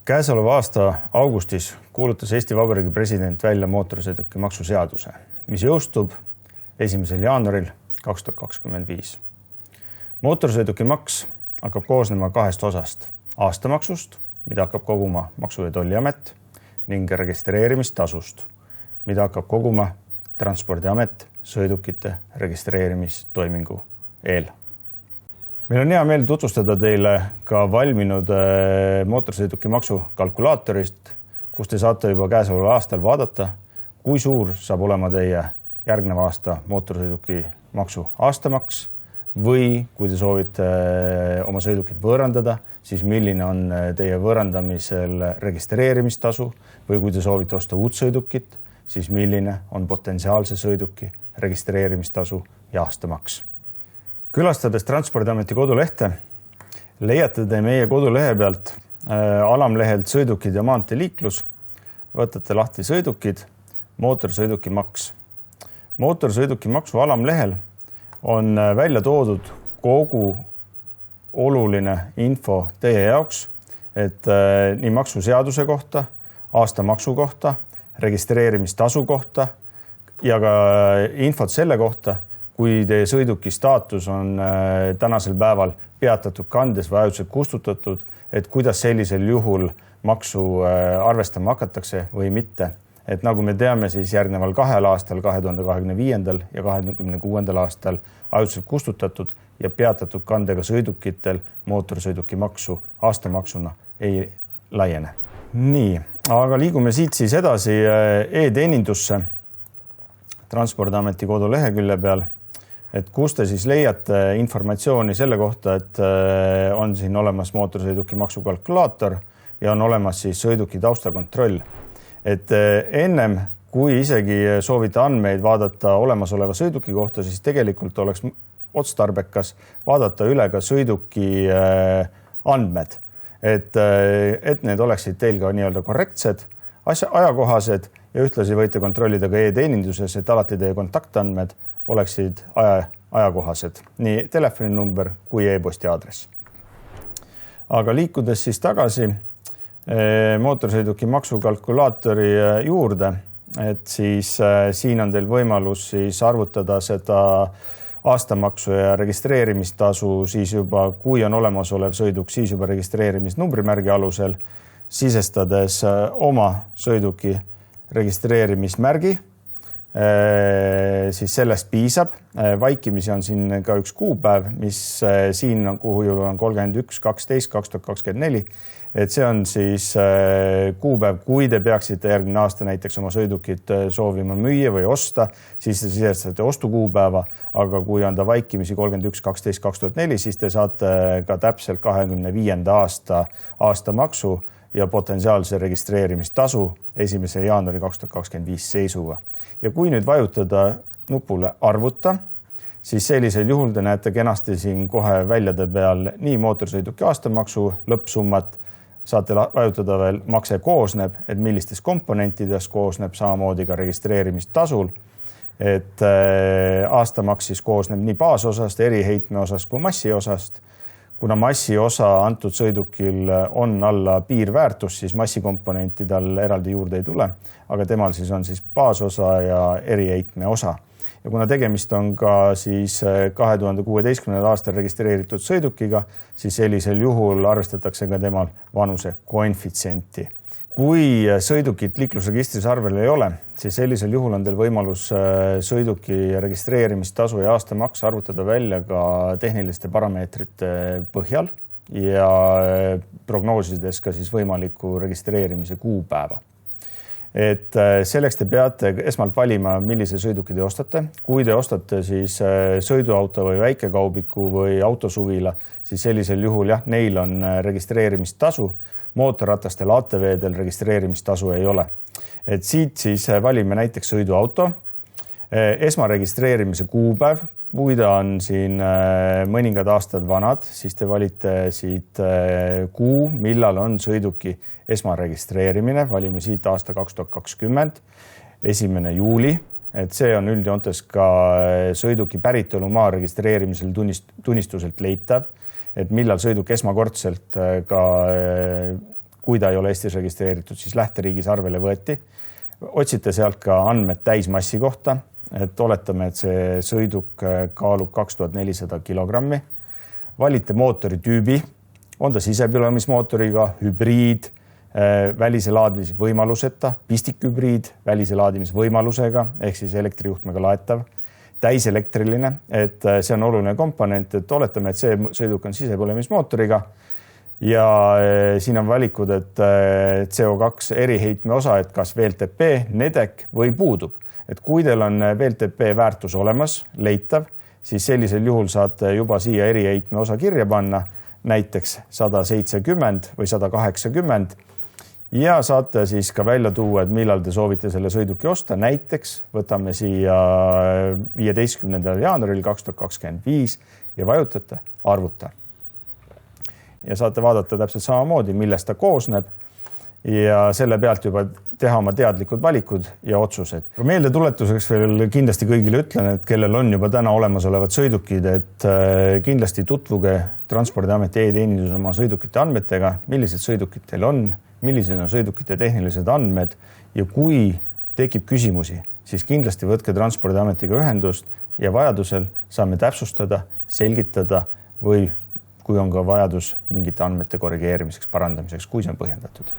Käesoleva aasta augustis kuulutas Eesti Vabariigi president välja mootorsõidukimaksu seaduse, mis jõustub 1. jaanuaril 2025. Mootorsõidukimaks hakkab koosnema kahest osast: aastamaksust, mida hakkab koguma Maksu- ja Tolliamet, ning registreerimistasust, mida hakkab koguma Transpordiamet sõidukite registreerimistoimingu eel. Meil on hea meel tutvustada teile ka valminud mootorsõidukimaksu kalkulaatorist, kus te saate juba käesoleval aastal vaadata, kui suur saab olema teie järgneva aasta mootorsõidukimaksu aastamaks, või kui te soovite oma sõidukit võõrandada, siis milline on teie võõrandamisel registreerimistasu, või kui te soovite osta uut sõidukit, siis milline on potentsiaalse sõiduki registreerimistasu ja aastamaks. Külastades Transpordiameti kodulehte, leiate te meie kodulehe pealt alamlehelt sõidukid ja maanteeliiklus, võtate lahti sõidukid, mootorsõidukimaks. Mootorsõidukimaksu alamlehel on välja toodud kogu oluline info teie jaoks, et nii maksuseaduse kohta, aastamaksu kohta, registreerimistasu kohta ja ka infot selle kohta, kui teie sõiduki staatus on tänasel päeval peatatud kandes või ajutiselt kustutatud, et kuidas sellisel juhul maksu arvestama hakatakse või mitte. Et nagu me teame, siis järgneval 2 aastal, 2025. ja 2026. aastal ajutiselt kustutatud ja peatatud kandega sõidukitel mootorsõidukimaksu aastamaksuna ei laiene. Nii, aga liigume siit siis edasi e-teenindusse Transpordiameti kodulehekülje peal, et kus te siis leiate informatsiooni selle kohta, et on siin olemas mootorsõidukimaksu kalkulaator ja on olemas siis sõiduki taustakontroll. Et ennem, kui isegi soovite andmeid vaadata olemasoleva sõiduki kohta, siis tegelikult oleks otstarbekas vaadata üle ka sõiduki andmed, et need oleksid teil ka nii-öelda korrektsed, ajakohased ja ühtlasi võite kontrollida ka e-teeninduses, et alati teie kontaktandmed oleksid ajakohased, nii telefoninumber kui e-posti aadress. Aga liikudes siis tagasi mootorsõidukimaksu kalkulaatori juurde, et siis siin on teil võimalus siis arvutada seda aastamaksu ja registreerimistasu siis juba, kui on olemasolev sõiduk, siis juba registreerimisnumbrimärgi alusel, sisestades oma sõiduki registreerimismärgi, siis sellest piisab. Vaikimisi on siin ka üks kuupäev, mis siin on, kuhu on 31.12.2024. Et see on siis kuupäev, kui te peaksite järgmine aasta näiteks oma sõidukit soovima müüa või osta, siis te sisestate ostukuupäeva, aga kui on ta vaikimisi 31.12.2004, siis te saate ka täpselt 25. aasta aastamaksu ja potentsiaalse registreerimistasu 1. jaanuari 2025 seisuga. Ja kui nüüd vajutada nupule arvuta, siis sellisel juhul te näete kenasti siin kohe väljade peal nii mootorsõiduki aastamaksu lõppsummat, saate vajutada veel makse koosneb, et millistest komponentidest koosneb, samamoodi ka registreerimistasul, et aastamaks siis koosneb nii baasosast, eriheitme osast kui massi osast. Kuna massi osa antud sõidukil on alla piirväärtus, siis massikomponentidel eraldi juurde ei tule, aga temal siis on siis baasosa ja eriheitme osa. Ja kuna tegemist on ka siis 2016. aastal registreeritud sõidukiga, siis sellisel juhul arvestatakse ka temal vanuse koefitsienti. Kui sõidukit liiklusregistris arvel ei ole, siis sellisel juhul on teil võimalus sõiduki registreerimistasu ja aastamaks arvutada välja ka tehniliste parameetrite põhjal ja prognoosides ka siis võimaliku registreerimise kuupäeva. Et selleks te peate esmalt valima, millise sõiduki te ostate. Kui te ostate siis sõiduauto või väikekaubiku või autosuvila, siis sellisel juhul jah, neil on registreerimistasu. Mootorratastel ATV-del registreerimistasu ei ole. Et siit siis valime näiteks sõiduauto, esmaregistreerimise kuupäev, kui ta on siin mõningad aastad vanad, siis te valite siit kuu, millal on sõiduki esmaregistreerimine, valime siit aasta 2020, 1. juuli, et see on üldjoontes ka sõiduki päritolumaa registreerimisel tunnistuselt leitav, et millal sõiduk esmakordselt ka kui ta ei ole Eestis registreeritud, siis lähteriigis arvele võeti. Otsite sealt ka andmed täismassi kohta, et oletame, et see sõiduk kaalub 2400 kilogrammi. Valite mootori tüübi, on ta sisepõlemismootoriga, hübriid, välise laadimise võimaluseta, pistikhübriid, välise laadimisvõimalusega ehk siis elektrijuhtmega laetav, täiselektriline, et see on oluline komponent, et oletame, et see sõiduk on sisepõlemismootoriga ja siin on valikud, et CO2 eriheitme osa, et kas VLTP, NEDEC või puudub. Et kui teil on VLTP väärtus olemas, leitav, siis sellisel juhul saate juba siia eriheitme osa kirja panna, näiteks 170 või 180 ja saate siis ka välja tuua, et millal te soovite selle sõiduki osta. Näiteks võtame siia 15. jaanuaril 2025 ja vajutate arvuta. Ja saate vaadata täpselt samamoodi, millest ta koosneb ja selle pealt juba teha oma teadlikud valikud ja otsused. Meeldetuletuseks veel kindlasti kõigile ütlen, et kellel on juba täna olemasolevad sõidukid, et kindlasti tutvuge Transpordiameti e-teenindus oma sõidukite andmetega, millised sõidukid teil on, millised on sõidukite tehnilised andmed ja kui tekib küsimusi, siis kindlasti võtke Transpordiametiga ühendust ja vajadusel saame täpsustada, selgitada või kui on ka vajadus mingite andmete korrigeerimiseks, parandamiseks, kui see on põhjendatud.